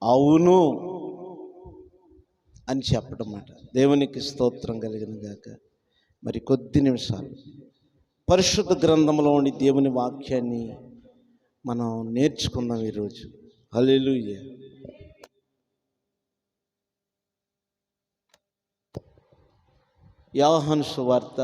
అవును అని చెప్పడం మాట. దేవునికి స్తోత్రం కలిగిన గాక. మరి కొద్ది నిమిషాలు పరిశుద్ధ గ్రంథంలోని దేవుని వాక్యాన్ని మనం నేర్చుకుందాం ఈరోజు. హల్లెలూయా. యోహాను సువార్త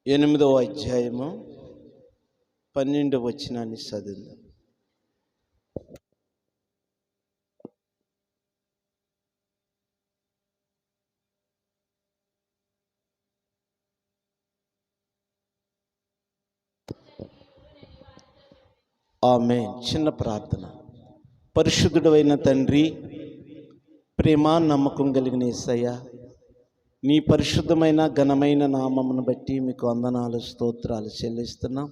8వ అధ్యాయము 12వ వచనాన్ని చదువుదాం. ఆమేన్. చిన్న ప్రార్థన. పరిశుద్ధుడైన తండ్రి, ప్రేమ నమ్మకం కలిగిన యేసయ్య, నీ పరిశుద్ధమైన ఘనమైన నామమును బట్టి మీకు వందనాలు స్తోత్రాలు చెల్లిస్తున్నాం.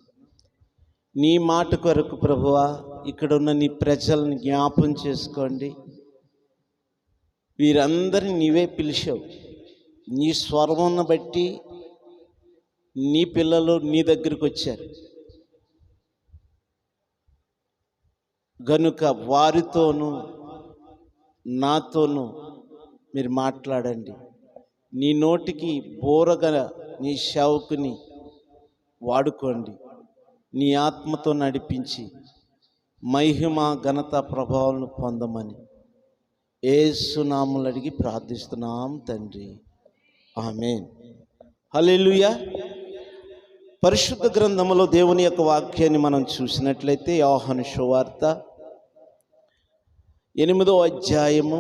నీ మాట కొరకు ప్రభువా, ఇక్కడున్న నీ ప్రజలను జ్ఞాపం చేసుకోండి. వీరందరినీ నీవే పిలిచావు. నీ స్వరమును బట్టి నీ పిల్లలు నీ దగ్గరికి వచ్చారు గనుక వారితోనూ నాతోనూ మీరు మాట్లాడండి. నీ నోటికి బోరగా నీ సేవకుని వాడుకోండి. నీ ఆత్మతో నడిపించి మహిమ ఘనత ప్రభావాలను పొందమని యేసు నామములో అడిగి ప్రార్థిస్తున్నాం తండ్రి. ఆమేన్. హల్లెలూయా. పరిశుద్ధ గ్రంథములో దేవుని యొక్క వాక్యాన్ని మనం చూసినట్లయితే యోహాను సువార్త 8వ అధ్యాయము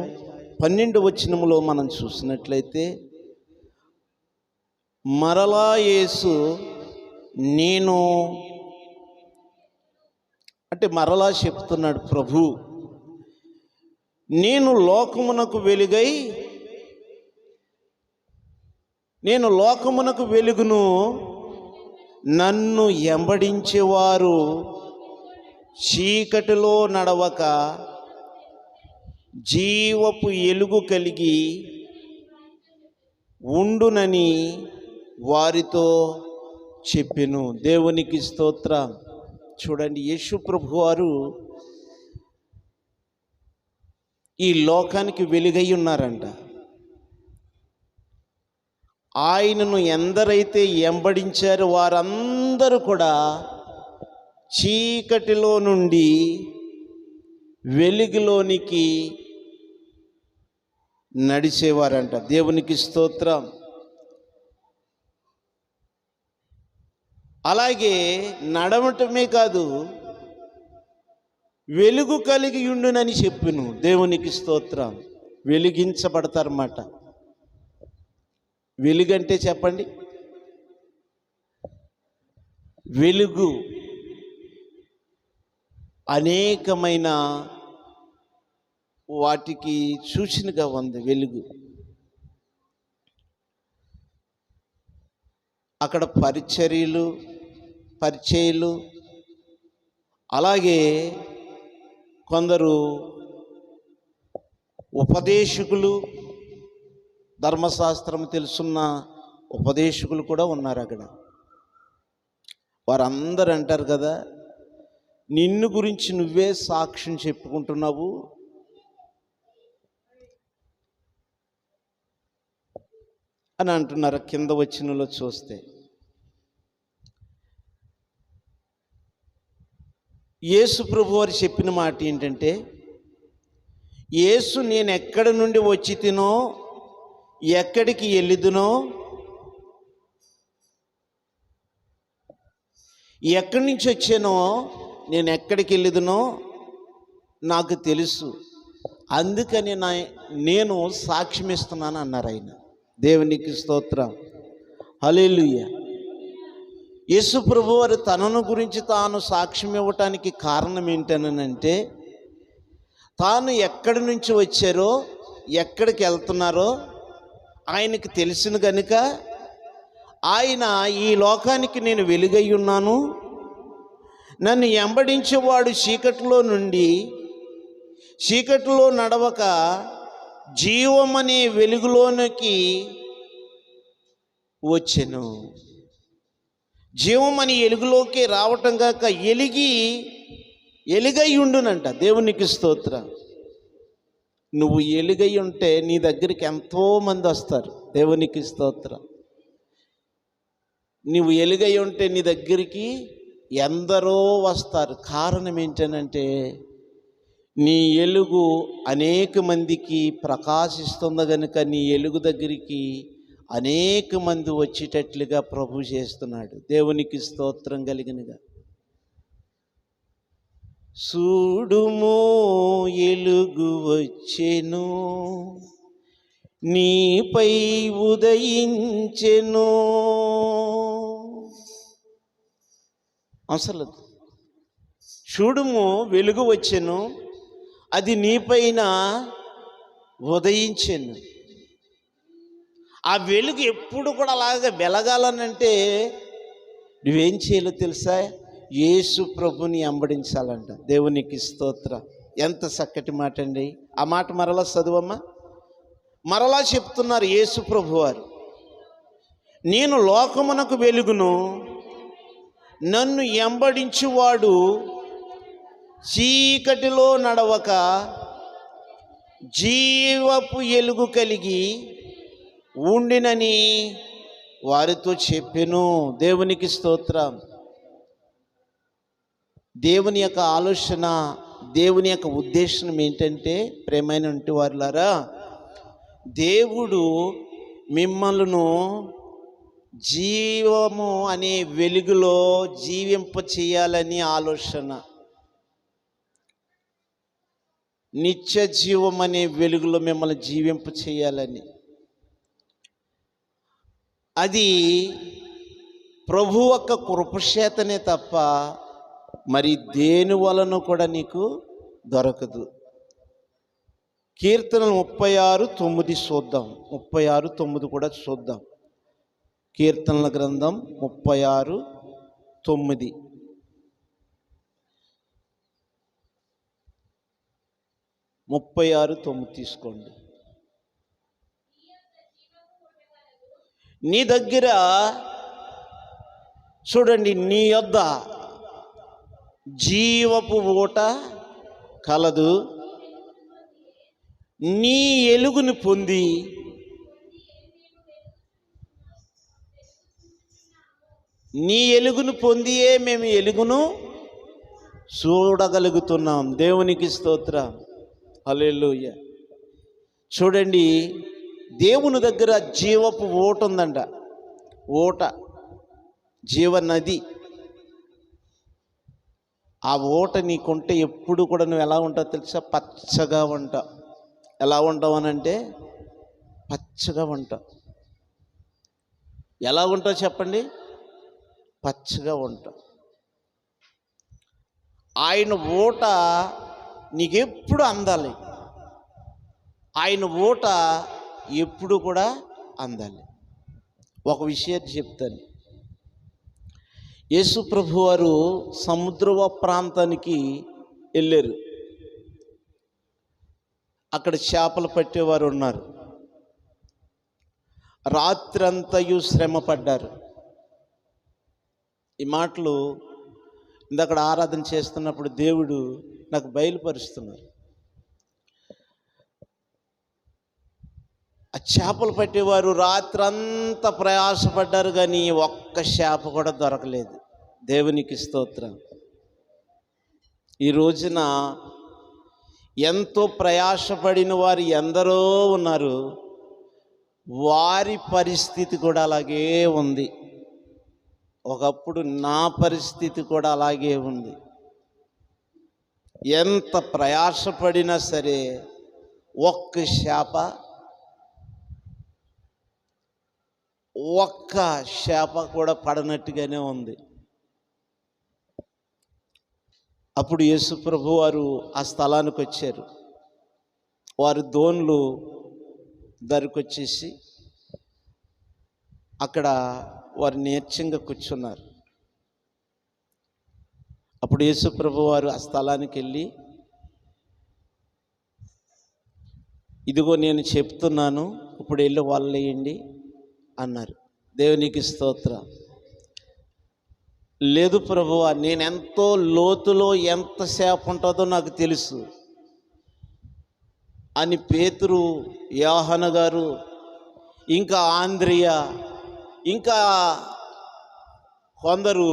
12వ వచనములో మనం చూసినట్లయితే, మరలా యేసు మరలా చెప్తున్నాడు ప్రభు, నేను లోకమునకు వెలుగును, నన్ను వెంబడించేవారు చీకటిలో నడవక జీవపు ఎలుగు కలిగి ఉండునని వారితో చెప్పెను. దేవునికి స్తోత్రం. చూడండి, యేసు ప్రభు వారు ఈ లోకానికి వెలుగై ఉన్నారంట. ఆయనను ఎందరైతే వెంబడించారో వారందరూ కూడా చీకటిలో నుండి వెలుగులోనికి నడిచేవారంట. దేవునికి స్తోత్రం. అలాగే నడవటమే కాదు, వెలుగు కలిగి ఉండునని చెప్పును. దేవునికి స్తోత్రం. వెలిగించబడతారన్నమాట. వెలుగంటే చెప్పండి, వెలుగు అనేకమైన వాటికి సూచనగా ఉంది. వెలుగు అక్కడ పరిచర్యలు, అలాగే కొందరు ఉపదేశకులు, ధర్మశాస్త్రం తెలుసున్న ఉపదేశకులు కూడా ఉన్నారు అక్కడ. వారందరూ అంటారు కదా, నిన్ను గురించి నువ్వే సాక్ష్యం చెప్పుకుంటున్నావు, అని అంటున్నారు. కింద వచనంలో చూస్తే యేసు ప్రభు వారు చెప్పిన మాట ఏంటంటే, యేసు నేను ఎక్కడి నుండి వచ్చి తినో, ఎక్కడికి వెళ్ళిదునో, ఎక్కడి నుంచి వచ్చానో, నేను ఎక్కడికి వెళ్ళిదునో నాకు తెలుసు, అందుకని నేను సాక్ష్యం ఇస్తున్నాను అన్నారు ఆయన. దేవునికి స్తోత్రం. హల్లెలూయా. యేసు ప్రభు వారు తనను గురించి తాను సాక్ష్యం ఇవ్వటానికి కారణం ఏంటనంటే, తాను ఎక్కడి నుంచి వచ్చారో, ఎక్కడికి వెళ్తున్నారో ఆయనకి తెలిసిన కనుక ఆయన ఈ లోకానికి నేను వెలుగై ఉన్నాను, నన్ను వెంబడించేవాడు చీకటిలో నడవక జీవమనే వెలుగులోనికి వచ్చెను. జీవమని వెలుగులోకి రావటం కాక ఎలుగై ఉండునంట. దేవునికి స్తోత్రం. నువ్వు ఎలుగై ఉంటే నీ దగ్గరికి ఎంతోమంది వస్తారు. దేవునికి స్తోత్రం. నువ్వు ఎలుగై ఉంటే నీ దగ్గరికి ఎందరో వస్తారు. కారణం ఏంటనంటే నీ ఎలుగు అనేక మందికి ప్రకాశిస్తుంది కనుక నీ ఎలుగు దగ్గరికి అనేక మంది వచ్చేటట్లుగా ప్రభు చేస్తున్నాడు. దేవునికి స్తోత్రం కలిగినగా. చూడుము ఎలుగు వచ్చెను, నీపై ఉదయించెను. అవసరం లేదు. చూడుము వెలుగు వచ్చెను, అది నీపైన ఉదయించెను. ఆ వెలుగు ఎప్పుడు కూడా అలాగే వెలగాలనంటే నువ్వేం చేయాలో తెలుసా? యేసు ప్రభుని వెంబడించాలంట. దేవునికి స్తోత్రం. ఎంత చక్కటి మాట అండి. ఆ మాట మరలా చదువమ్మా. మరలా చెప్తున్నారు యేసు ప్రభు వారు, నేను లోకమునకు వెలుగును, నన్ను వెంబడించువాడు చీకటిలో నడవక జీవపు ఎలుగు కలిగి ఉండినని వారితో చెప్పెను. దేవునికి స్తోత్రం. దేవుని యొక్క ఆలోచన, దేవుని యొక్క ఉద్దేశం ఏంటంటే, ప్రేమైన వారులారా, దేవుడు మిమ్మల్ని జీవము అనే వెలుగులో జీవింప చేయాలని ఆలోచన. నిత్య జీవం అనే వెలుగులో మిమ్మల్ని జీవింప చేయాలని. అది ప్రభు యొక్క కృపచేతనే తప్ప మరి దేని వలన కూడా నీకు దొరకదు. కీర్తనలు 36:9 చూద్దాం. 36:9 కూడా చూద్దాం. కీర్తనల గ్రంథం 36:9. తీసుకోండి. నీ దగ్గర చూడండి, నీ యొద్ద జీవపు ఊట కలదు. నీ ఎలుగును పొంది పొందియే మేము ఎలుగును చూడగలుగుతున్నాం. దేవునికి స్తోత్రం. హల్లెలూయా. చూడండి, దేవుని దగ్గర జీవపు ఊట ఉందంట. ఊట, జీవనది. ఆ ఊట నీకుంటే ఎప్పుడు కూడా నువ్వు ఎలా ఉంటావు తెలుసా? పచ్చగా ఉంటావు. ఎలా ఉంటావు అనంటే పచ్చగా ఉంటావు. ఎలా ఉంటావు చెప్పండి? పచ్చగా ఉంటావు. ఆయన ఊట నీకెప్పుడు అందాలి. ఆయన ఊట ఎప్పుడు కూడా అందాలి. ఒక విషయం చెప్తాను. యేసు ప్రభు వారు సముద్ర ప్రాంతానికి వెళ్ళారు. అక్కడ చేపలు పట్టేవారు ఉన్నారు. రాత్రంతయు శ్రమ పడ్డారు. ఈ మాటలు ఇందక్కడ ఆరాధన చేస్తున్నప్పుడు దేవుడు నాకు బయలుపరుస్తున్నారు. ఆ చేపలు పట్టేవారు రాత్రంతా ప్రయాసపడ్డారు, కానీ ఒక్క చేప కూడా దొరకలేదు. దేవునికి స్తోత్రం. ఈ రోజున ఎంతో ప్రయాసపడిన వారు ఎందరో ఉన్నారు. వారి పరిస్థితి కూడా అలాగే ఉంది. ఒకప్పుడు నా పరిస్థితి కూడా అలాగే ఉంది. ఎంత ప్రయాసపడినా సరే ఒక్క చేప కూడా పడనట్టుగానే ఉంది. అప్పుడు యేసు ప్రభు వారు ఆ స్థలానికి వచ్చారు. వారు దోన్లు దరికొచ్చేసి అక్కడ వారు నీరసంగా కూర్చున్నారు. అప్పుడు యేసు ప్రభు వారు ఆ స్థలానికి వెళ్ళి ఇదిగో నేను చెప్తున్నాను, ఇప్పుడు వెళ్ళి వలలేయండి అన్నారు. దేవునికి స్తోత్రం. లేదు ప్రభువా, నేనెంతో లోతులో ఎంతసేపు ఉంటుందో నాకు తెలుసు అని పేతురు, యోహాను గారు, ఇంకా ఆంద్రియ, ఇంకా కొందరు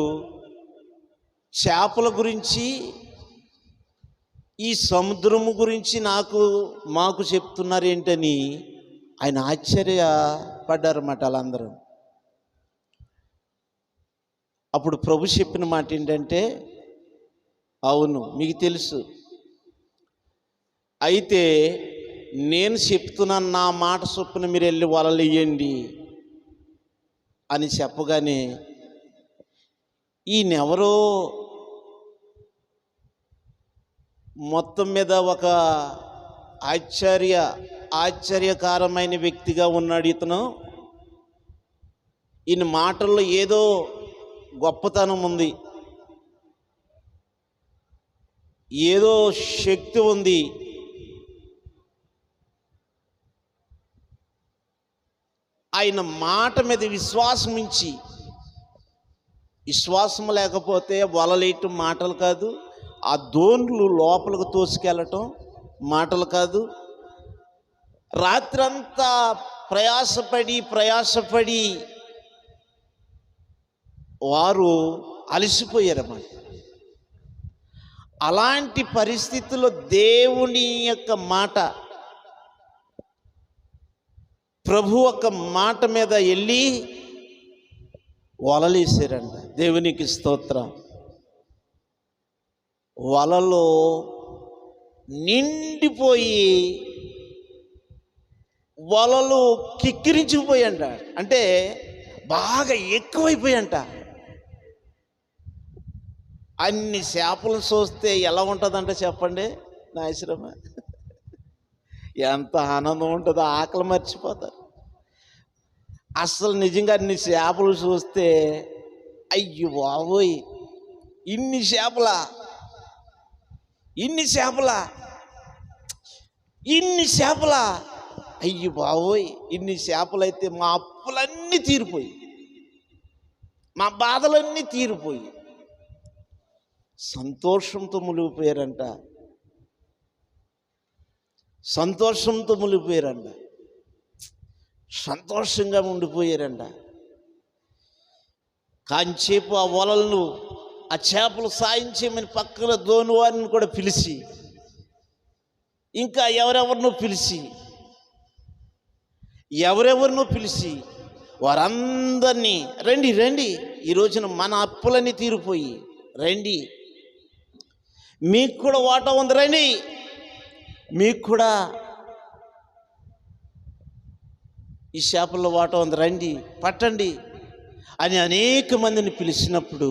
చేపల గురించి, ఈ సముద్రము గురించి మాకు చెప్తున్నారు ఏంటని ఆయన ఆశ్చర్యపడ్డారన్నమాట వాళ్ళందరూ. అప్పుడు ప్రభు చెప్పిన మాట ఏంటంటే, అవును మీకు తెలుసు, అయితే నేను చెప్తున్నాను, నా మాట చొప్పున మీరు వెళ్ళి వలలు వేయండి అని చెప్పగానే ఈయనెవరో మొత్తం మీద ఒక ఆశ్చర్యకరమైన వ్యక్తిగా ఉన్నాడు ఇతను. ఈయన మాటల్లో ఏదో గొప్పతనం ఉంది, ఏదో శక్తి ఉంది. ఆయన మాట మీద విశ్వాసం లేకపోతే వలలేయటం మాటలు కాదు, ఆ దోన్లు లోపలికి తోసుకెళ్ళటం మాటలు కాదు. రాత్రంతా ప్రయాసపడి వారు అలసిపోయారన్నమాట. అలాంటి పరిస్థితుల్లో దేవుని యొక్క మాట, ప్రభు ఒక మాట మీద వెళ్ళి వలలేసారంట. దేవునికి స్తోత్రం. వలలో నిండిపోయి వలలు కిక్కిరించిపోయంట, అంటే బాగా ఎక్కువైపోయంట. అన్ని చేపలు చూస్తే ఎలా ఉంటుందంట చెప్పండి నా ఆశ్రమ, ఎంత ఆనందం ఉంటుందో, ఆకలి మర్చిపోతారు. అసలు నిజంగా అన్ని చేపలు చూస్తే అయ్యో బాబోయ్, ఇన్ని చేపలా, అయ్యో బాబోయ్, ఇన్ని చేపలైతే మా అప్పులన్నీ తీరిపోయి, మా బాధలన్నీ తీరిపోయి సంతోషంతో మునిగిపోయారంట. సంతోషంగా ఉండిపోయారంట. కాంచేపు ఆ వలలను, ఆ చేపలు సాయం చేయమని పక్కన దోని వారిని కూడా పిలిచి, ఇంకా ఎవరెవరినో పిలిచి వారందరినీ రండి, ఈ రోజున మన అప్పులన్నీ తీరిపోయి రండి, మీకు కూడా వాటా ఉంది, రండి, మీకు కూడా ఈ చేపల్లో వాటా ఉంది, రండి పట్టండి అని అనేక మందిని పిలిచినప్పుడు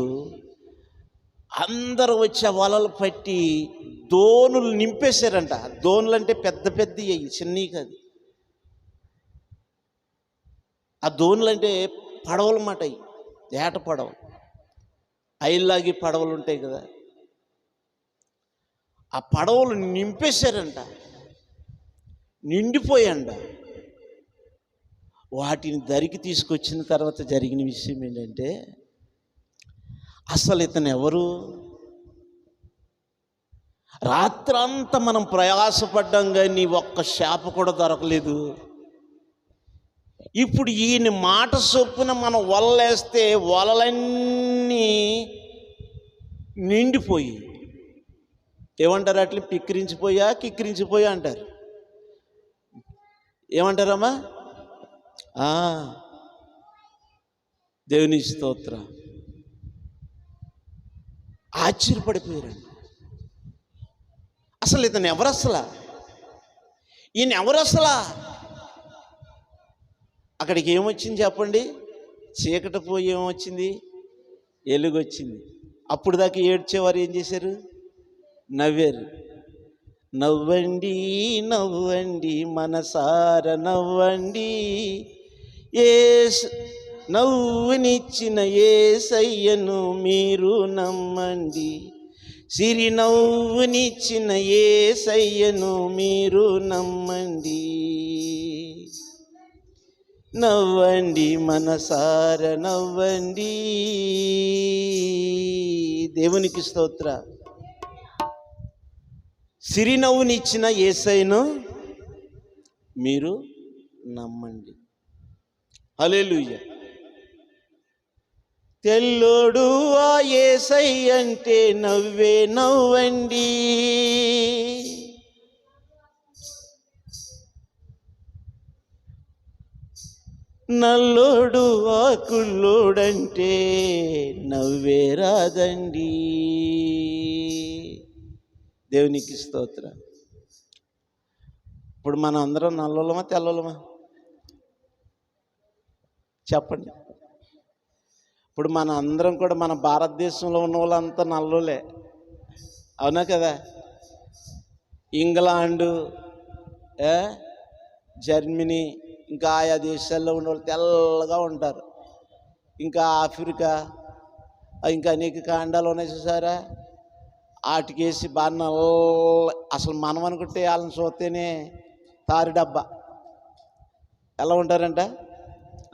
అందరూ వచ్చి ఆ వలలు పట్టి దోణులు నింపేశారంట. దోణులు అంటే పెద్ద చిన్నవి కాదు. ఆ దోణులు అంటే పడవలు అన్నమాట, ఏట పడవలు, ఐల్లాగి పడవలు ఉంటాయి కదా, ఆ పడవలు నింపేశారంట, నిండిపోయాండ. వాటిని దరికి తీసుకొచ్చిన తర్వాత జరిగిన విషయం ఏంటంటే, అసలు ఇతను ఎవరు? రాత్రంతా మనం ప్రయాసపడ్డాం కానీ ఒక్క చేప కూడా దొరకలేదు. ఇప్పుడు ఈయన మాట చొప్పున మనం వలలేస్తే వలలన్నీ నిండిపోయి, ఏమంటారు అట్లా, కిక్కిరించిపోయా అంటారు. ఏమంటారమ్మా? దేవుని స్తోత్రం. ఆశ్చర్యపడిపోయారండి. అసలు ఇతను ఎవరు? ఈయన ఎవరు? అక్కడికి ఏమొచ్చింది చెప్పండి? చీకటి పోయి ఏమొచ్చింది? ఎలుగొచ్చింది. అప్పుడు దాకా ఏడ్చేవారు ఏం చేశారు? నవ్వారు. నవ్వండి నవ్వండి మనసార నవ్వండి, నవ్వునిచ్చిన యేసయ్యను మీరు నమ్మండి, సిరినవ్వునిచ్చిన యేసయ్యను మీరు నమ్మండి. నవ్వండి మనసార నవ్వండి. దేవునికి స్తోత్ర. సిరినవ్వునిచ్చిన యేసయ్యను మీరు నమ్మండి. హల్లెలూయా. తెల్లోడు ఆ యేసయ్య అంటే నవ్వండి. నల్లోడు ఆ కుల్లోడంటే నవ్వే రాదండి. దేవునికి స్తోత్ర. ఇప్పుడు మనం అందరం నల్లోలమా తెల్లోలమా చెప్పండి. ఇప్పుడు మన అందరం కూడా మన భారతదేశంలో ఉన్న వాళ్ళంతా నల్లోలే, అవునా కదా? ఇంగ్లాండు, జర్మనీ, ఇంకా ఆయా దేశాల్లో ఉన్నవాళ్ళు తెల్లగా ఉంటారు. ఇంకా ఆఫ్రికా, ఇంకా అనేక ఖండాలు ఉన్నాయి చూసారా, వాటికేసి బాగా నల్ల. అసలు మనం అనుకుంటే వాళ్ళని చూస్తేనే తారి డబ్బా ఎలా ఉంటారంట,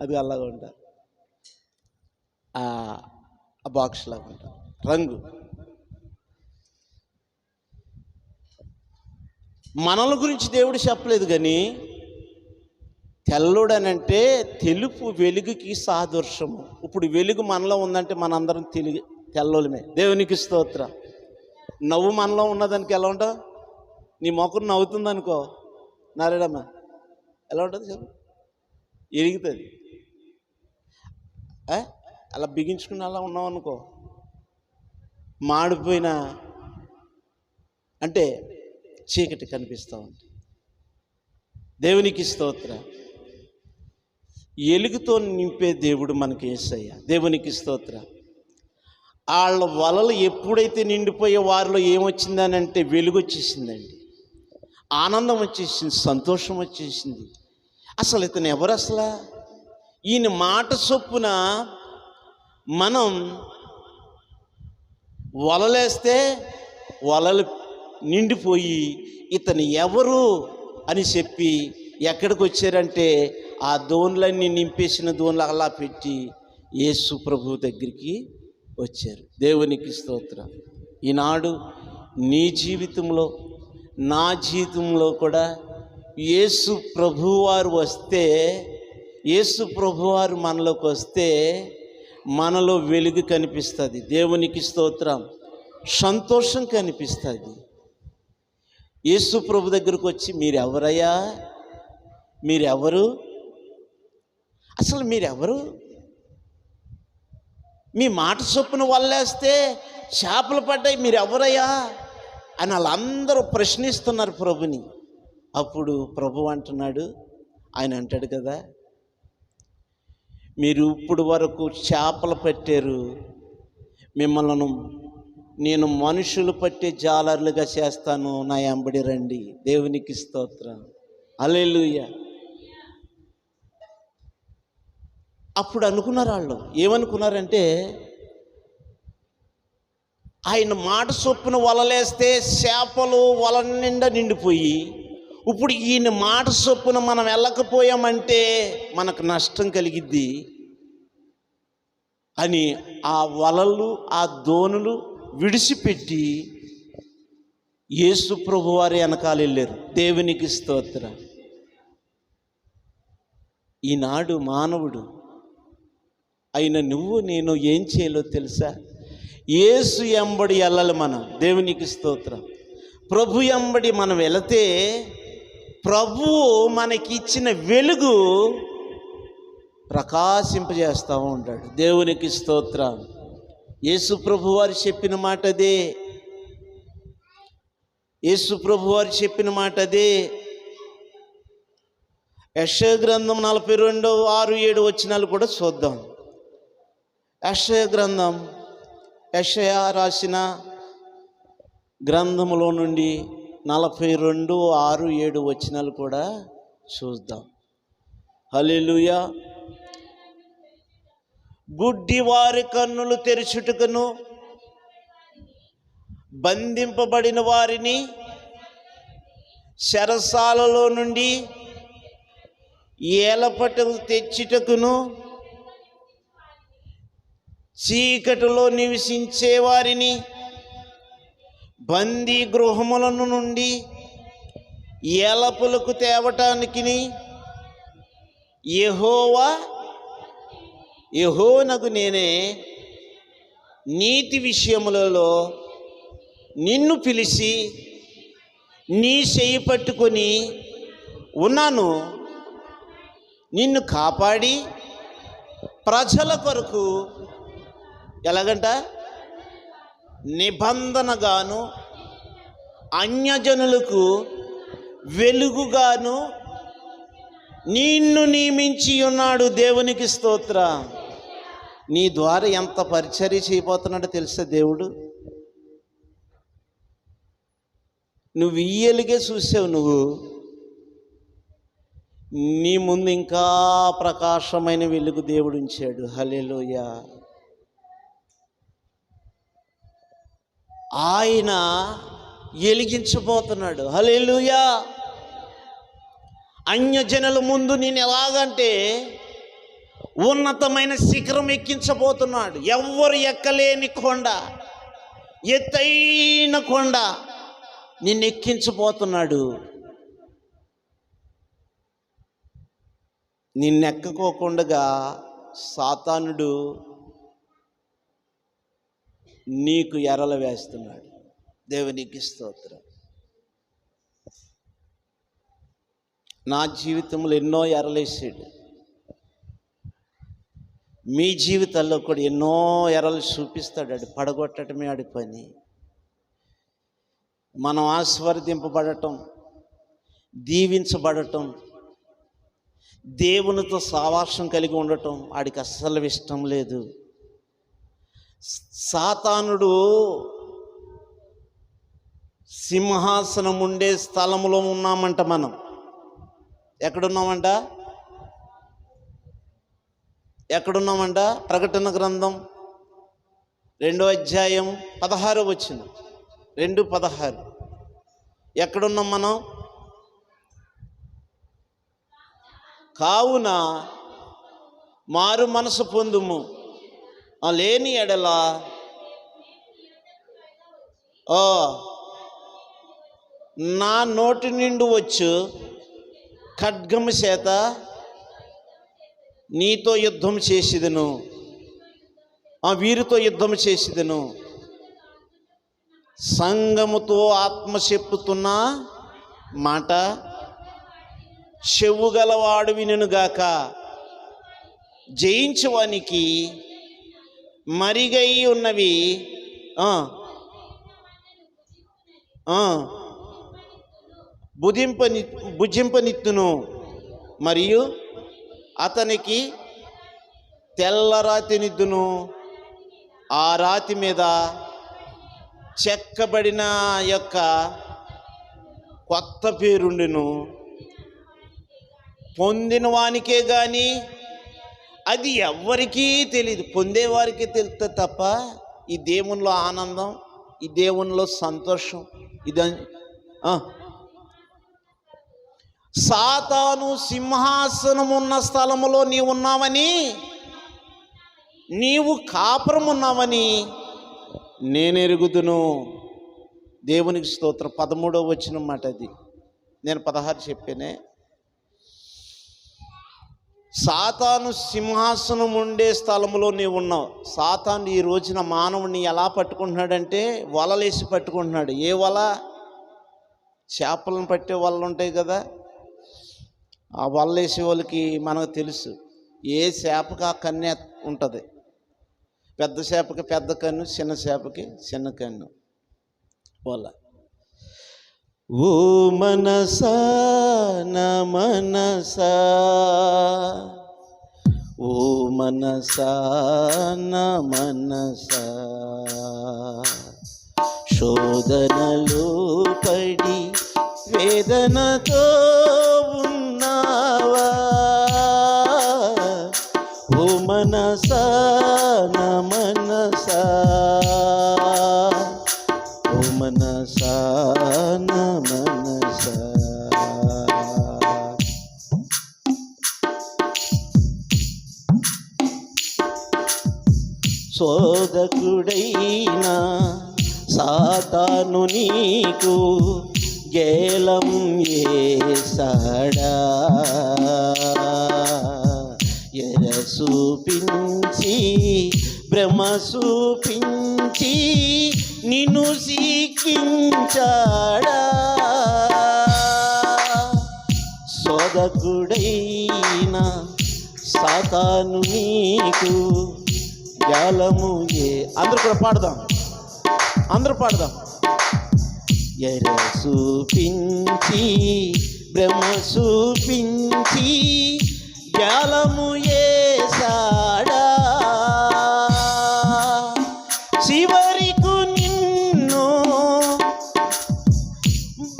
అది అలాగా ఉంటారు. ఆ బాక్స్ లాగా ఉంటారు రంగు. మనల గురించి దేవుడు చెప్పలేదు, కానీ తెల్లోడనంటే తెలుపు వెలుగుకి సాదృశ్యము. ఇప్పుడు వెలుగు మనలో ఉందంటే మనందరం తెల్లోలమే. దేవునికి స్తోత్ర. నవ్వు మనలో ఉన్నదానికి ఎలా ఉంటావు? నీ మొక్కను నవ్వుతుంది అనుకో నారాయణమ్మ, ఎలా ఉంటుంది చెప్పు? ఎరుగుతుంది. అలా బిగించుకుని అలా ఉన్నావు అనుకో, మాడిపోయిన అంటే చీకటి కనిపిస్తూ ఉంటుంది. దేవునికి స్తోత్ర. ఎలుగుతో నింపే దేవుడు మనకి యేసయ్య. దేవునికి స్తోత్ర. వాళ్ళ వలలు ఎప్పుడైతే నిండిపోయే వారిలో ఏమొచ్చిందని అంటే వెలుగు వచ్చేసిందండి, ఆనందం వచ్చేసింది, సంతోషం వచ్చేసింది. అసలు ఇతను ఎవరు? అసలు ఈయన మాట చొప్పున మనం వలలేస్తే వలలు నిండిపోయి ఇతను ఎవరు అని చెప్పి ఎక్కడికి వచ్చారంటే ఆ దోన్లన్నీ నింపేసిన దోన్లు అలా పెట్టి యేసు ప్రభు దగ్గరికి వచ్చారు. దేవునికి స్తోత్రం. ఈనాడు నీ జీవితంలో నా జీవితంలో కూడా యేసు ప్రభువారు వస్తే, యేసు ప్రభువారు మనలోకి వస్తే మనలో వెలుగు కనిపిస్తుంది. దేవునికి స్తోత్రం. సంతోషం కనిపిస్తుంది. యేసు ప్రభు దగ్గరకు వచ్చి మీరెవరయ్యా, మీరెవరు, అసలు మీరెవరు, మీ మాట చొప్పున వల్లేస్తే చేపలు పడ్డాయి, మీరెవరయ్యా అని వాళ్ళందరూ ప్రశ్నిస్తున్నారు ప్రభుని. అప్పుడు ప్రభు అంటున్నాడు, ఆయన అంటాడు కదా, మీరు ఇప్పుడు వరకు చేపలు పట్టారు, మిమ్మల్ని నేను మనుషులు పట్టే జాలర్లుగా చేస్తాను, నా వెంబడి రండి. దేవునికి స్తోత్రం. హల్లెలూయా. అప్పుడు అనుకున్నారు వాళ్ళు, ఏమనుకున్నారంటే ఆయన మాట చొప్పున వలలేస్తే చేపలు వల నిండా నిండిపోయి, ఇప్పుడు ఈయన మాట చొప్పున మనం వెళ్ళకపోయామంటే మనకు నష్టం కలిగిద్ది అని ఆ వలలు ఆ దోణులు విడిచిపెట్టి యేసు ప్రభువారి వెనకాల వెళ్ళారు. దేవునికి స్తోత్రం. ఈనాడు మానవుడు అయిన నువ్వు నేను ఏం చేయాలో తెలుసా? యేసు ఎంబడి వెళ్ళాలి మనం. దేవునికి స్తోత్రం. ప్రభు ఎంబడి మనం వెళితే ప్రభువు మనకిచ్చిన వెలుగు ప్రకాశింపజేస్తూ ఉంటాడు. దేవునికి స్తోత్రం. యేసు ప్రభు వారు చెప్పిన మాట అదే. యేసు ప్రభు వారు చెప్పిన మాట అదే. యెషయా గ్రంథం 42:6-7 వచనాలు కూడా చూద్దాం. యెషయా గ్రంథం, యెషయా రాసిన గ్రంథములో నుండి 42:6-7 వచనాలు కూడా చూద్దాం. హల్లెలూయా. గుడ్డి వారి కన్నులు తెరుచుటకును, బంధింపబడిన వారిని చెరసాలలో నుండి ఏలపటకు తెచ్చుటకును, చీకటిలో నివసించే వారిని బందీ గృహములను నుండి ఏలపులకు తేవటానికి యెహోవానగు నేనే నీతి విషయములలో నిన్ను పిలిచి నీ చెయ్యి పట్టుకొని ఉన్నాను. నిన్ను కాపాడి ప్రజల కొరకు ఎలాగంట నిబంధనగాను అన్యజనులకు వెలుగుగాను నిన్ను నియమించి ఉన్నాడు. దేవునికి స్తోత్ర. నీ ద్వారా ఎంత పరిచర్య చేయబోతున్నాడో తెలుసా దేవుడు? నువ్వు ఇయ్యలిగే చూసావు, నువ్వు నీ ముందు ఇంకా ప్రకాశమైన వెలుగు దేవుడు ఉంచాడు. హల్లెలూయా. ఆయన వెలిగించబోతున్నాడు. హల్లెలూయా. అన్యజనుల ముందు నేను ఎలాగంటే ఉన్నతమైన శిఖరం ఎక్కించబోతున్నాడు. ఎవ్వరు ఎక్కలేని కొండ, ఎత్తైన కొండ నిన్ను ఎక్కించబోతున్నాడు. నిన్నెక్కకోకుండా సాతానుడు నీకు ఎరలు వేస్తున్నాడు. దేవునికి స్తోత్రం. నా జీవితంలో ఎన్నో ఎరలేసాడు. మీ జీవితాల్లో కూడా ఎన్నో ఎరలు చూపిస్తాడు. ఆడు పడగొట్టడమే ఆడి పని. మనం ఆశీర్వదింపబడటం, దీవించబడటం, దేవునితో సావాసం కలిగి ఉండటం ఆడికి అస్సలు ఇష్టం లేదు. సాతానుడు సింహాసనం ఉండే స్థలంలో ఉన్నామంట. మనం ఎక్కడున్నామంట? ప్రకటన గ్రంథం 2వ అధ్యాయం 16వ వచనం, 2:16. ఎక్కడున్నాం మనం? కావున మారు మనసు పొందుము, లేని ఎడల నా నోటి నిండు వచ్చు ఖడ్గము చేత నీతో యుద్ధం చేసిదను, వీరితో యుద్ధం చేసిదను. సంగముతో ఆత్మ చెప్పుతున్న మాట చెవుగలవాడు వినుగాక. జయించువానికి మరిగై ఉన్నవి భుజింపనిత్తును, మరియు అతనికి తెల్ల రాతినిద్దును. ఆ రాతి మీద చెక్కబడిన యొక్క కొత్త పేరుండును. పొందిన వానికే కానీ అది ఎవ్వరికీ తెలియదు. పొందేవారికే తెలుస్తుంది తప్ప ఈ దేవునిలో ఆనందం, ఈ దేవునిలో సంతోషం ఇది. సాతాను సింహాసనం ఉన్న స్థలములో నీవు ఉన్నావని, నీవు కాపురం ఉన్నావని నేను ఎరుగుదును. దేవునికి స్తోత్రం. 13వ వచనం మాట అది. నేను 16 చెప్పానే. సాతాను సింహాసనం ఉండే స్థలంలో నీవు ఉన్నావు. సాతాను ఈ రోజున మానవుని ఎలా పట్టుకుంటున్నాడంటే వలలేసి పట్టుకుంటున్నాడు. ఏ వల? చేపలను పట్టే వలలు ఉంటాయి కదా, ఆ వలలేసే వాళ్ళకి మనకు తెలుసు ఏ చేపకి ఆ కన్ను ఉంటుంది. పెద్ద చేపకి పెద్ద కన్ను, చిన్న చేపకి చిన్న కన్ను. వల. ఓ మనసా నా మనసా, ఓ మనసా నా మనసా, శోధనలో పడి వేదనతో ఉన్నావా? ఓ మనసా నా మనసా, ఓ శోధకుడైన సాతాను నీకు గేలం ఏసాడా, ఎర చూపించి భ్రమ చూపించి నిన్ను సిక్కించాడా. శోధకుడైన సాతాను నీకు జాలము అందరూ కూడా పాడదాం, అందరూ పాడదాం. ఎర చూపించి భ్రమ చూపించి జాలము ఏసాడా, చివరికు నిన్ను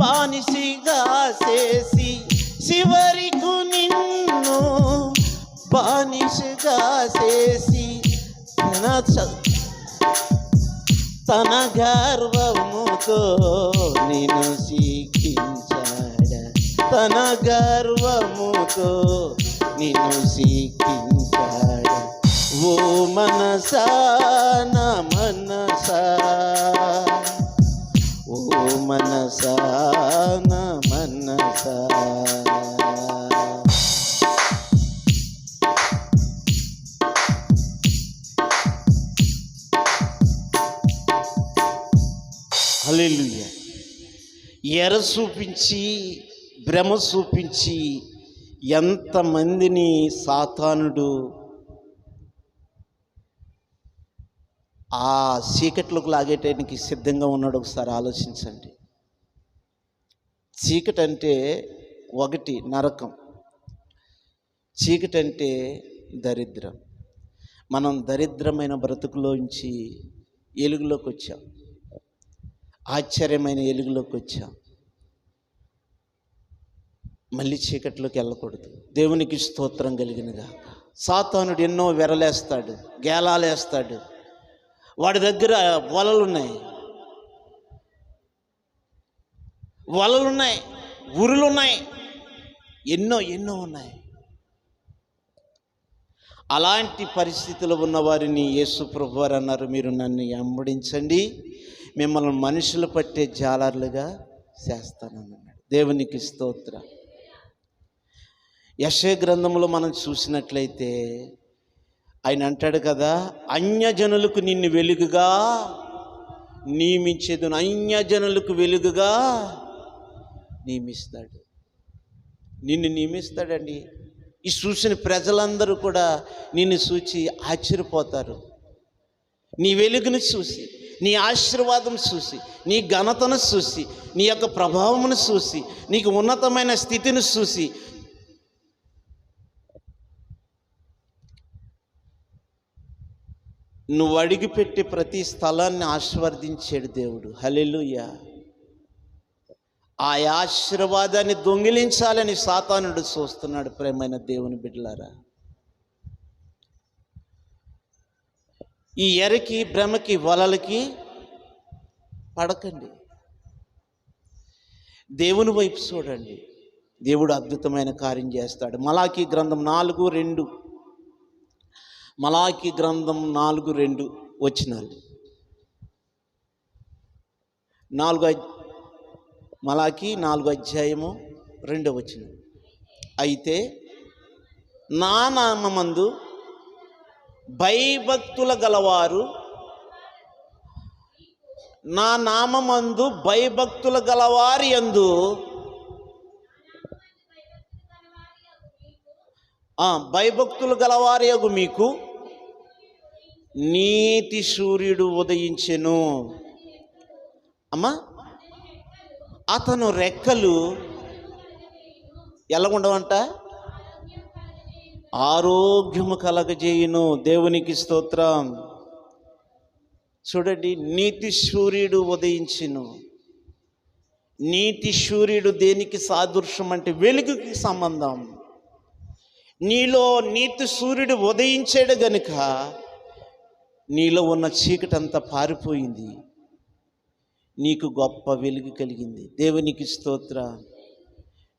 బానిసగా చేసి, చివరికు నిన్ను బానిసగా చేసి తన గర్వముతో నిన్ను సిక్కించాడా, తన గర్వముతో నిన్ను సిక్కించాడా. ఓ మనసా నా మనసా, ఓ మనసా నా మనసా. హల్లెలూయా. ఎర చూపించి భ్రమ చూపించి ఎంతమందిని సాతానుడు ఆ చీకట్లోకి లాగేటానికి సిద్ధంగా ఉన్నాడు. ఒకసారి ఆలోచించండి. చీకటి అంటే ఒకటి నరకం, చీకటి అంటే దరిద్రం. మనం దరిద్రమైన బ్రతుకులోంచి ఎలుగులోకి వచ్చాం, ఆశ్చర్యమైన ఎలుగులోకి వచ్చాం. మళ్ళీ చీకట్లోకి వెళ్ళకూడదు. దేవునికి స్తోత్రం కలిగినగా. సాతానుడు ఎన్నో వెరలేస్తాడు, గేలాలేస్తాడు. వాడి దగ్గర వలలున్నాయి, వలలున్నాయి, ఉరులున్నాయి, ఎన్నో ఎన్నో ఉన్నాయి. అలాంటి పరిస్థితుల్లో ఉన్న వారిని యేసు ప్రభువారు అన్నారు, మీరు నన్ను వెంబడించండి, మిమ్మల్ని మనుషులు పట్టే జాలర్లుగా చేస్తానన్నాడు. దేవునికి స్తోత్రం. యెషయా గ్రంథంలో మనం చూసినట్లయితే ఆయన అంటాడు కదా, అన్యజనులకు నిన్ను వెలుగుగా నియమించేదును. అన్యజనులకు వెలుగుగా నియమిస్తాడు, నిన్ను నియమిస్తాడండి. ఈ చూసిన ప్రజలందరూ కూడా నిన్ను చూచి ఆశ్చర్యపోతారు. నీ వెలుగును చూసి, నీ ఆశీర్వాదం చూసి, నీ ఘనతను చూసి, నీ యొక్క ప్రభావమును చూసి, నీకు ఉన్నతమైన స్థితిని చూసి నువ్వు అడిగిపెట్టే ప్రతి స్థలాన్ని ఆశీర్వదించాడు దేవుడు. హల్లెలూయా. ఆ ఆశీర్వాదాన్ని దొంగిలించాలని సాతానుడు చూస్తున్నాడు. ప్రేమైన దేవుని బిడ్డలారా, ఈ ఎరకి, భ్రమకి, వలలకి పడకండి. దేవుని వైపు చూడండి, దేవుడు అద్భుతమైన కార్యం చేస్తాడు. మలాకీ గ్రంథం 4:2, మలాకీ గ్రంథం 4:2 వచనాలు. మలాకీ 4:2 అయితే నా నామమందు భయభక్తుల గలవారు, నా నామమందు భయభక్తుల గలవారి యందు భయభక్తులు గలవారి యగు మీకు నీతి సూర్యుడు ఉదయించెను. అమ్మా, అతను రెక్కలు ఎలాగుండవంట? ఆరోగ్యము కలగజేయును. దేవునికి స్తోత్రం. చూడండి, నీతి సూర్యుడు ఉదయించెను. నీతి సూర్యుడు దేనికి సాదృశ్యం అంటే వెలుగుకి సంబంధం. నీలో నీతి సూర్యుడు ఉదయించాడు గనుక నీలో ఉన్న చీకటంతా పారిపోయింది, నీకు గొప్ప వెలుగు కలిగింది. దేవునికి స్తోత్రం.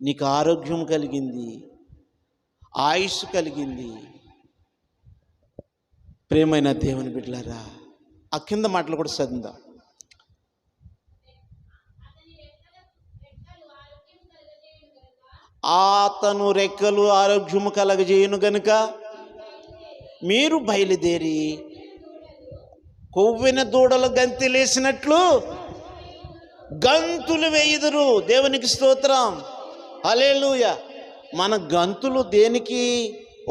నీకు ఆరోగ్యం కలిగింది, ఆయుష్ కలిగింది. ప్రియమైన దేవుని బిడ్డలారా, ఆ కింద మాటలు కూడా చదివిందాం. అతను రెక్కలు ఆరోగ్యము కలగజేయును గనుక మీరు బయలుదేరి కొవ్విన దూడలు గంతులేసినట్లు గంతులు వేయుదురు. దేవునికి స్తోత్రం, హల్లెలూయా. మన గంతులు దేనికి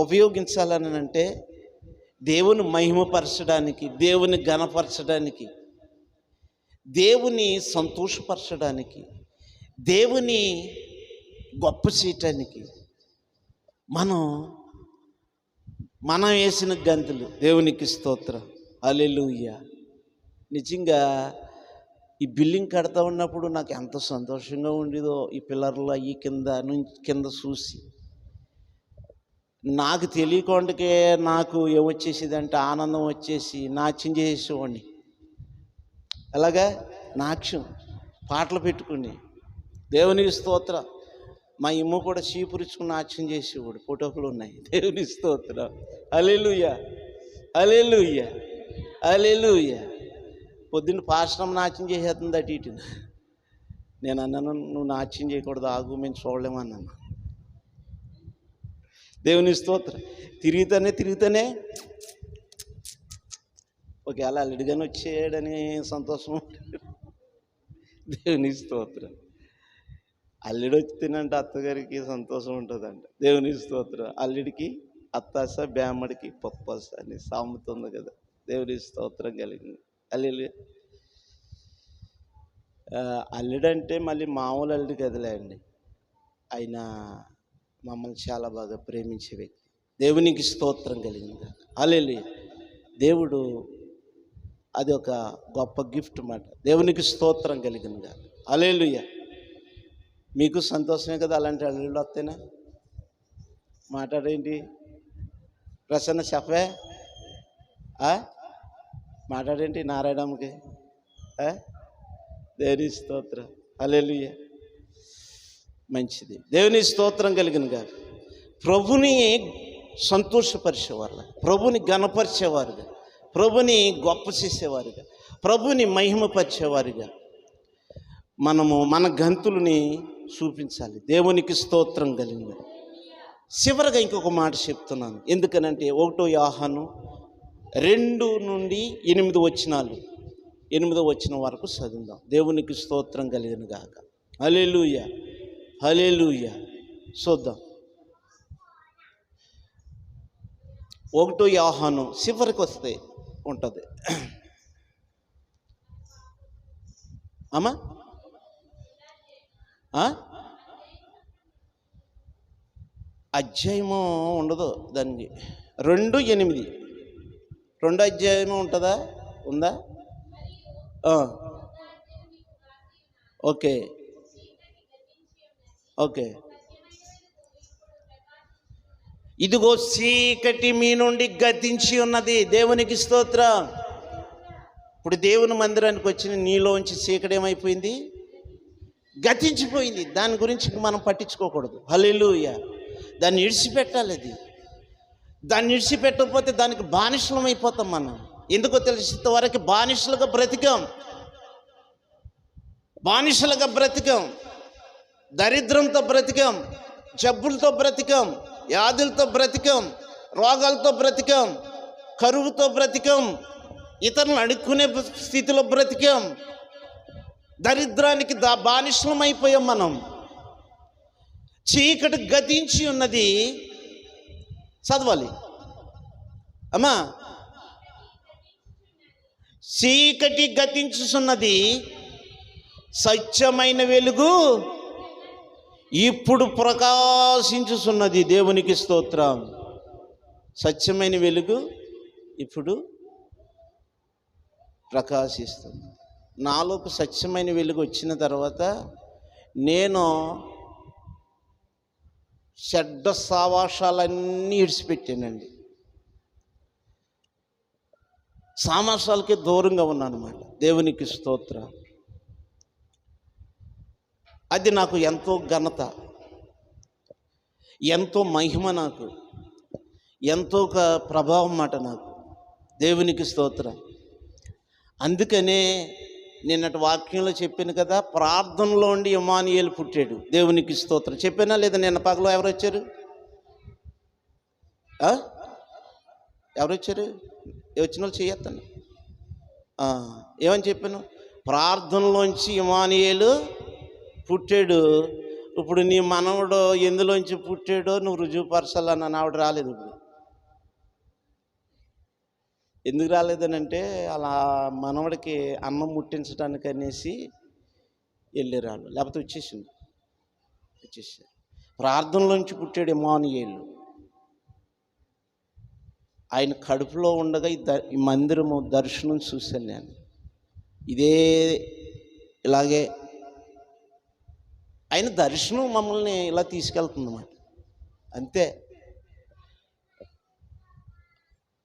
ఉపయోగించాలని అంటే దేవుని మహిమపరచడానికి, దేవుని ఘనపరచడానికి, దేవుని సంతోషపరచడానికి, దేవుని గొప్ప చేయటానికి మనం వేసిన గంతులు. దేవునికి స్తోత్రం, హల్లెలూయా. నిజంగా ఈ బిల్డింగ్ కడతా ఉన్నప్పుడు నాకు ఎంత సంతోషంగా ఉండేదో, ఈ పిల్లర్లు అయ్యి కింద చూసి నాకు తెలియకుండాకే నాకు ఏమొచ్చేసేదంటే ఆనందం వచ్చేసి నాట్యం చేసేవాడిని. అలాగా నాట్యం పాటలు పెట్టుకుని దేవునికి స్తోత్రం. మా ఇమ్మ కూడా చీపురుచుకుని నాట్యం చేసేవాడు, ఫోటోలు ఉన్నాయి. దేవునికి స్తోత్రం, హల్లెలూయా, హల్లెలూయా, హల్లెలూయా. పొద్దున్న పాశ్రమం నాట్యం చేసేస్తుంది అటు ఇటు. నేను అన్నాను, నువ్వు నాట్యం చేయకూడదు, ఆగు, మేము చూడలేమన్నాను. దేవుని స్తోత్రం. తిరుగుతానే ఒకవేళ అల్లుడిగానే వచ్చేయడని సంతోషం. దేవుని స్తోత్రం. అల్లుడు వచ్చితేనంటే అత్తగారికి సంతోషం ఉంటుందంట. దేవుని స్తోత్రం. అల్లుడికి అత్తాస, బ్యామ్మడికి పప్పాస అని సామెత ఉంది కదా. దేవుని స్తోత్రం కలిగింది. అల్లుడు అంటే మళ్ళీ మామూలు అల్లుడు కదలే అండి, ఆయన మమ్మల్ని చాలా బాగా ప్రేమించే వ్యక్తి. దేవునికి స్తోత్రం కలిగింది. హల్లెలూయా. దేవుడు అది ఒక గొప్ప గిఫ్ట్ మాట. దేవునికి స్తోత్రం కలిగింది. హల్లెలూయా. మీకు సంతోషమే కదా అలాంటి అల్లుళ్ళు వస్తేనా? మాట్లాడేంటి ప్రసన్న, చెప్పే మాట్లాడేంటి నారాయణమ్మకి? దేవుని స్తోత్రం, హల్లెలూయా. మంచిది. దేవుని స్తోత్రం కలిగినగా ప్రభుని సంతోషపరిచేవారుగా, ప్రభుని ఘనపరిచేవారుగా, ప్రభుని గొప్ప చేసేవారుగా, ప్రభుని మహిమపరిచేవారుగా మనము మన గంతులని చూపించాలి. దేవునికి స్తోత్రం కలిగింది. చివరగా ఇంకొక మాట చెప్తున్నాను. ఎందుకనంటే 1 యోహాను 2 నుండి 8 వచనాలు, 8వ వచనం వరకు చదువుదాం. దేవునికి స్తోత్రం కలిగిన గాక. హల్లెలూయా, హల్లెలూయా. చూద్దాం. 1 యోహాను చివరికి వస్తే ఉంటుంది అమ్మా. అధ్యాయము ఉండదు దానికి. 2:8 2 అధ్యాయము ఉంటుందా? ఉందా? Okay, okay. ఇదిగో చీకటి మీ నుండి గతించి ఉన్నది. దేవునికి స్తోత్రం. ఇప్పుడు దేవుని మందిరానికి వచ్చిన నీలోంచి చీకటి ఏమైపోయింది? గతించిపోయింది. దాని గురించి మనం పట్టించుకోకూడదు. హల్లెలూయా. దాన్ని విడిచిపెట్టాలి. దాన్ని విడిచిపెట్టకపోతే దానికి బానిసలం అయిపోతాం మనం. ఎందుకో తెలిసినంత వరకు బానిసలుగా బ్రతికాం, దరిద్రంతో బ్రతికాం, జబ్బులతో బ్రతికాం, వ్యాధులతో బ్రతికాం, రోగాలతో బ్రతికాం, కరువుతో బ్రతికాం, ఇతరులను అడుక్కునే స్థితిలో బ్రతికాం. దరిద్రానికి బానిసలం అయిపోయాం మనం. చీకటి గతించి ఉన్నది. చదవాలి అమ్మా. చీకటి గతించుచున్నది, సత్యమైన వెలుగు ఇప్పుడు ప్రకాశించుచున్నది. దేవునికి స్తోత్రం. సత్యమైన వెలుగు ఇప్పుడు ప్రకాశిస్తుంది. నాలోకి సత్యమైన వెలుగు వచ్చిన తర్వాత నేను చెడ్డ సావాసాలన్నీ విడిచిపెట్టానండి. సామాసాలకే దూరంగా ఉన్నానన్నమాట. దేవునికి స్తోత్రం. అది నాకు ఎంతో ఘనత, ఎంతో మహిమ, నాకు ఎంతో ప్రభావం మాట. నాకు దేవునికి స్తోత్రం. అందుకనే నిన్నటి వాక్యంలో చెప్పాను కదా, ప్రార్థనలో ఉండి ఇమ్మానుయేలు పుట్టాడు. దేవునికి స్తోత్రం. చెప్పానా లేదా? నిన్న పగలో ఎవరు వచ్చారు? ఎవరు వచ్చారు? వచ్చిన వాళ్ళు చేయొద్దండి. ఏమని చెప్పాను? ప్రార్థనలోంచి ఇమ్మానుయేలు పుట్టాడు. ఇప్పుడు నీ మనవడు ఎందులోంచి పుట్టాడో నువ్వు రుజువుపరచాలన్న ఆవిడ రాలేదు. ఇప్పుడు ఎందుకు రాలేదనంటే అలా మనవడికి అన్నం ముట్టించడానికి అనేసి వెళ్ళారు. లేకపోతే వచ్చేసారు. ప్రార్థనలోంచి పుట్టాడు ఇమ్మానుయేలు. ఆయన కడుపులో ఉండగా ఈ మందిరము దర్శనం చూశాను నేను. ఇలాగే ఆయన దర్శనం మమ్మల్ని ఇలా తీసుకెళ్తుందన్నమాట. అంతే.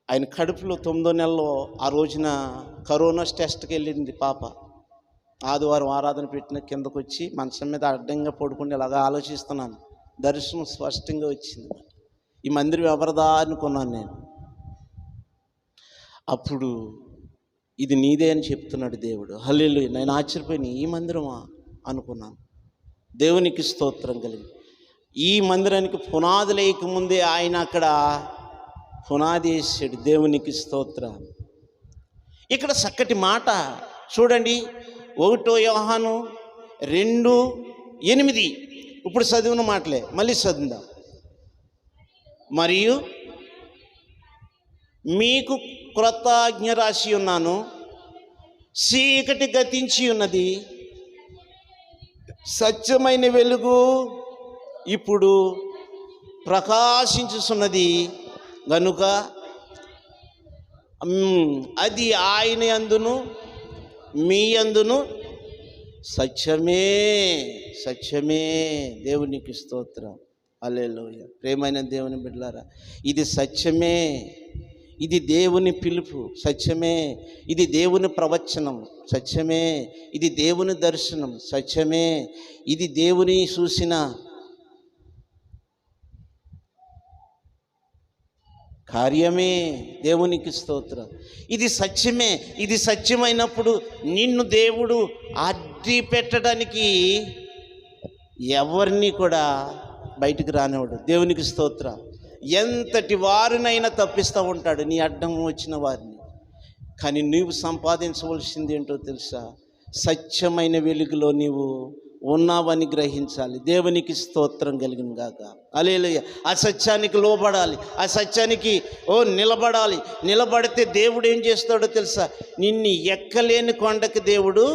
ఆయన కడుపులో 9వ నెలలో ఆ రోజున కరోనా టెస్ట్కి వెళ్ళింది పాప. ఆదివారం ఆరాధన పెట్టిన కిందకు వచ్చి మంచం మీద అడ్డంగా పడుకుని ఇలాగా ఆలోచిస్తున్నాను. దర్శనం స్పష్టంగా వచ్చింది. ఈ మందిరం ఎవరిదా అనుకున్నాను నేను. అప్పుడు ఇది నీదే అని చెప్తున్నాడు దేవుడు. హల్లెలూయా. నేను ఆశ్చర్యపోయిన, ఈ మందిరమా అనుకున్నాను. దేవునికి స్తోత్రం కలిగి. ఈ మందిరానికి పునాది లేకముందే ఆయన అక్కడ పునాది వేసాడు. దేవునికి స్తోత్రం. ఇక్కడ చక్కటి మాట చూడండి. 1 యోహాను 2:8. ఇప్పుడు చదివిన మాటలే మళ్ళీ చదువుదాం. మరియు మీకు క్రొత్త ఆజ్ఞ రాసి ఉన్నాను, చీకటి గతించి ఉన్నది, సత్యమైన వెలుగు ఇప్పుడు ప్రకాశించుచున్నది గనుక అది ఆయన యందును మీ యందును సత్యమే. దేవునికి స్తోత్రం. హల్లెలూయా. ప్రేమైన దేవుని బిడ్డలారా, ఇది సత్యమే. ఇది దేవుని పిలుపు, సత్యమే. ఇది దేవుని ప్రవచనం, సత్యమే. ఇది దేవుని దర్శనం, సత్యమే. ఇది దేవుని చూసిన కార్యమే. దేవునికి స్తోత్రం. ఇది సత్యమే. ఇది సత్యమైనప్పుడు నిన్ను దేవుడు అడ్డి పెట్టడానికి ఎవరిని కూడా బయటికి రానివాడు. దేవునికి స్తోత్రం. ఎంతటి వారినైనా తప్పిస్తూ ఉంటాడు నీ అడ్డం వచ్చిన వారిని. కానీ నీవు సంపాదించవలసింది ఏంటో తెలుసా? సత్యమైన వెలుగులో నీవు ఉన్నావని గ్రహించాలి. దేవునికి స్తోత్రం కలిగిన గాక. హల్లెలూయా. ఆ సత్యానికి లోబడాలి, ఆ సత్యానికి నిలబడాలి. నిలబడితే దేవుడు ఏం చేస్తాడో తెలుసా? నిన్ను ఎక్కలేని కొండకు దేవుడు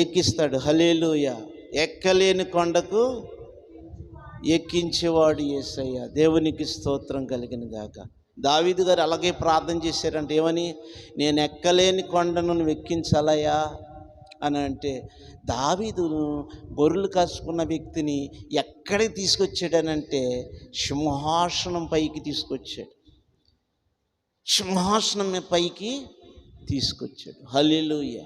ఎక్కిస్తాడు. హల్లెలూయా. ఎక్కలేని కొండకు ఎక్కించేవాడు యేసయ్య. దేవునికి స్తోత్రం కలిగిన గాక. దావీదు గారు అలాగే ప్రార్థన చేశారంటే ఏమని? నేను ఎక్కలేని కొండను నువ్వు ఎక్కించాలయ్యా అని అంటే, దావీదును గొర్రెలు కాసుకున్న వ్యక్తిని ఎక్కడికి తీసుకొచ్చాడనంటే సింహాసనం పైకి తీసుకొచ్చాడు. సింహాసనం పైకి తీసుకొచ్చాడు. హల్లెలూయా.